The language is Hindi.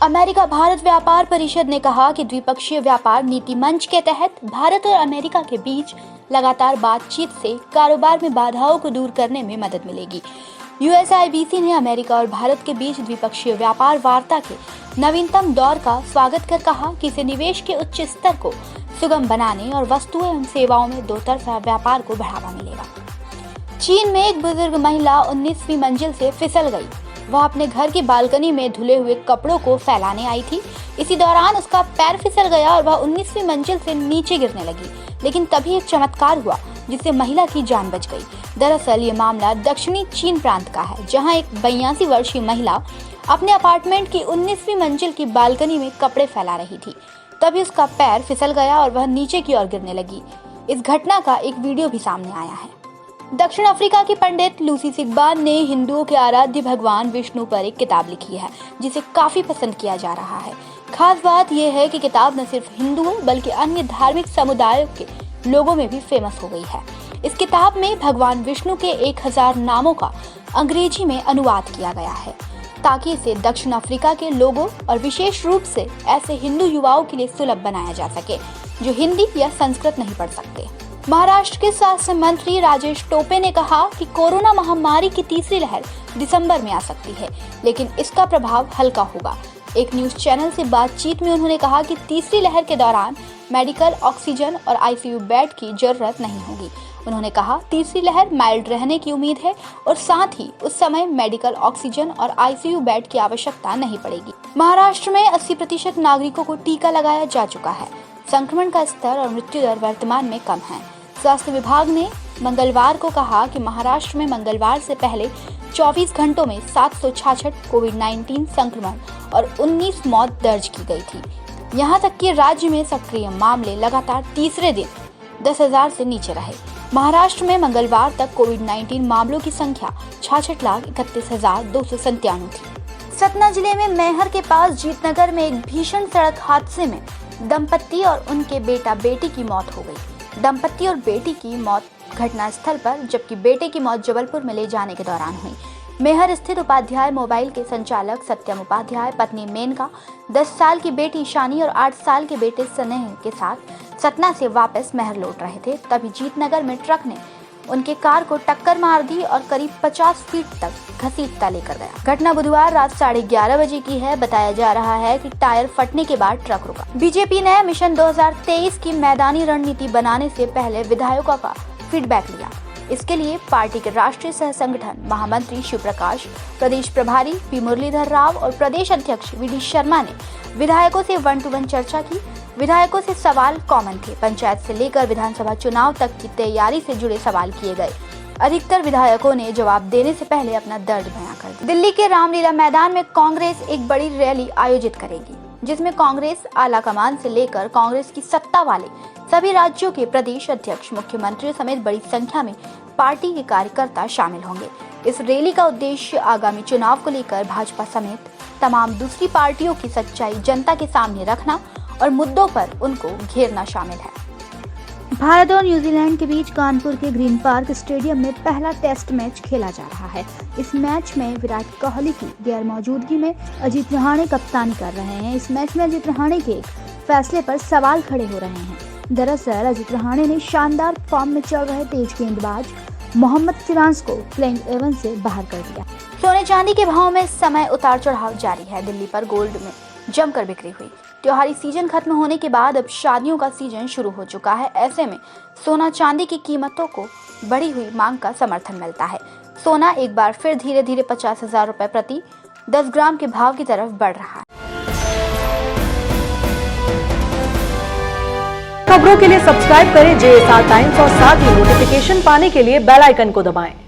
अमेरिका भारत व्यापार परिषद ने कहा कि द्विपक्षीय व्यापार नीति मंच के तहत भारत और अमेरिका के बीच लगातार बातचीत से कारोबार में बाधाओं को दूर करने में मदद मिलेगी। USIBC ने अमेरिका और भारत के बीच द्विपक्षीय व्यापार वार्ता के नवीनतम दौर का स्वागत कर कहा कि इससे निवेश के उच्च स्तर को सुगम बनाने और वस्तुएं एवं सेवाओं में दो तरफा व्यापार को बढ़ावा मिलेगा। चीन में एक बुजुर्ग महिला 19वीं मंजिल से फिसल गई। वह अपने घर की बालकनी में धुले हुए कपड़ों को फैलाने आई थी। इसी दौरान उसका पैर फिसल गया और वह 19वीं मंजिल से नीचे गिरने लगी, लेकिन तभी एक चमत्कार हुआ जिससे महिला की जान बच गई। दरअसल ये मामला दक्षिणी चीन प्रांत का है, जहां एक 82 वर्षीय महिला अपने अपार्टमेंट की 19वीं मंजिल की बालकनी में कपड़े फैला रही थी। तभी उसका पैर फिसल गया और वह नीचे की ओर गिरने लगी। इस घटना का एक वीडियो भी सामने आया है। दक्षिण अफ्रीका की पंडित लूसी सिगबान ने हिंदुओं के आराध्य भगवान विष्णु पर एक किताब लिखी है, जिसे काफी पसंद किया जा रहा है। खास बात यह है कि किताब न सिर्फ हिंदुओं बल्कि अन्य धार्मिक समुदायों के लोगों में भी फेमस हो गई है। इस किताब में भगवान विष्णु के 1000 नामों का अंग्रेजी में अनुवाद किया गया है, ताकि इसे दक्षिण अफ्रीका के लोगों और विशेष रूप से ऐसे हिंदू युवाओं के लिए सुलभ बनाया जा सके जो हिंदी या संस्कृत नहीं पढ़ सकते। महाराष्ट्र के स्वास्थ्य मंत्री राजेश टोपे ने कहा कि कोरोना महामारी की तीसरी लहर दिसंबर में आ सकती है, लेकिन इसका प्रभाव हल्का होगा। एक न्यूज चैनल से बातचीत में उन्होंने कहा कि तीसरी लहर के दौरान मेडिकल ऑक्सीजन और ICU बेड की जरूरत नहीं होगी। उन्होंने कहा तीसरी लहर माइल्ड रहने की उम्मीद है और साथ ही उस समय मेडिकल ऑक्सीजन और ICU बेड की आवश्यकता नहीं पड़ेगी। महाराष्ट्र में 80% नागरिकों को टीका लगाया जा चुका है। संक्रमण का स्तर और मृत्यु दर वर्तमान में कम है। स्वास्थ्य विभाग ने मंगलवार को कहा कि महाराष्ट्र में मंगलवार से पहले 24 घंटों में 766 कोविड-19 संक्रमण और 19 मौत दर्ज की गई थी। यहां तक कि राज्य में सक्रिय मामले लगातार तीसरे दिन 10,000 से नीचे रहे। महाराष्ट्र में मंगलवार तक कोविड-19 मामलों की संख्या 66,31,297 थी। सतना जिले में मैहर के पास जीतनगर में एक भीषण सड़क हादसे में दंपति और उनके बेटा बेटी की मौत हो गई। दंपति और बेटी की मौत घटना स्थल पर, जबकि बेटे की मौत जबलपुर में ले जाने के दौरान हुई। मैहर स्थित उपाध्याय मोबाइल के संचालक सत्यम उपाध्याय, पत्नी मेनका, 10 साल की बेटी शानी और 8 साल के बेटे स्नेह के साथ सतना से वापस मैहर लौट रहे थे। तभी जीतनगर में ट्रक ने उनके कार को टक्कर मार दी और करीब 50 फीट तक घसीटता लेकर गया। घटना बुधवार रात 11:30 बजे की है। बताया जा रहा है कि टायर फटने के बाद ट्रक रुका। बीजेपी ने मिशन 2023 की मैदानी रणनीति बनाने से पहले विधायकों का फीडबैक लिया। इसके लिए पार्टी के राष्ट्रीय सह संगठन महामंत्री शिव प्रकाश, प्रदेश प्रभारी पी मुरलीधर राव और प्रदेश अध्यक्ष VD शर्मा ने विधायकों से 1-to-1 चर्चा की। विधायकों से सवाल कॉमन थे। पंचायत से लेकर विधानसभा चुनाव तक की तैयारी से जुड़े सवाल किए गए। अधिकतर विधायकों ने जवाब देने से पहले अपना दर्द बयां कर दिया। दिल्ली के रामलीला मैदान में कांग्रेस एक बड़ी रैली आयोजित करेगी, जिसमें कांग्रेस आला कमान से लेकर कांग्रेस की सत्ता वाले सभी राज्यों के प्रदेश अध्यक्ष, मुख्यमंत्री समेत बड़ी संख्या में पार्टी के कार्यकर्ता शामिल होंगे। इस रैली का उद्देश्य आगामी चुनाव को लेकर भाजपा समेत तमाम दूसरी पार्टियों की सच्चाई जनता के सामने रखना और मुद्दों पर उनको घेरना शामिल है। भारत और न्यूजीलैंड के बीच कानपुर के ग्रीन पार्क स्टेडियम में पहला टेस्ट मैच खेला जा रहा है। इस मैच में विराट कोहली की गैर मौजूदगी में अजीत रहाणे कप्तानी कर रहे हैं। इस मैच में अजीत रहाणे के फैसले पर सवाल खड़े हो रहे हैं। दरअसल अजीत रहाणे ने शानदार फॉर्म में चल रहे तेज गेंदबाज मोहम्मद सिराज को प्लेइंग 11 से बाहर कर दिया। सोने चांदी के भाव में इस समय उतार चढ़ाव जारी है। दिल्ली पर गोल्ड में जमकर बिक्री हुई। त्योहारी सीजन खत्म होने के बाद अब शादियों का सीजन शुरू हो चुका है। ऐसे में सोना चांदी की कीमतों को बढ़ी हुई मांग का समर्थन मिलता है। सोना एक बार फिर धीरे धीरे 50,000 रुपए प्रति 10 ग्राम के भाव की तरफ बढ़ रहा है। खबरों के लिए सब्सक्राइब करें JSR टाइम्स और साथ ही नोटिफिकेशन पाने के लिए बेल आइकन को दबाएं।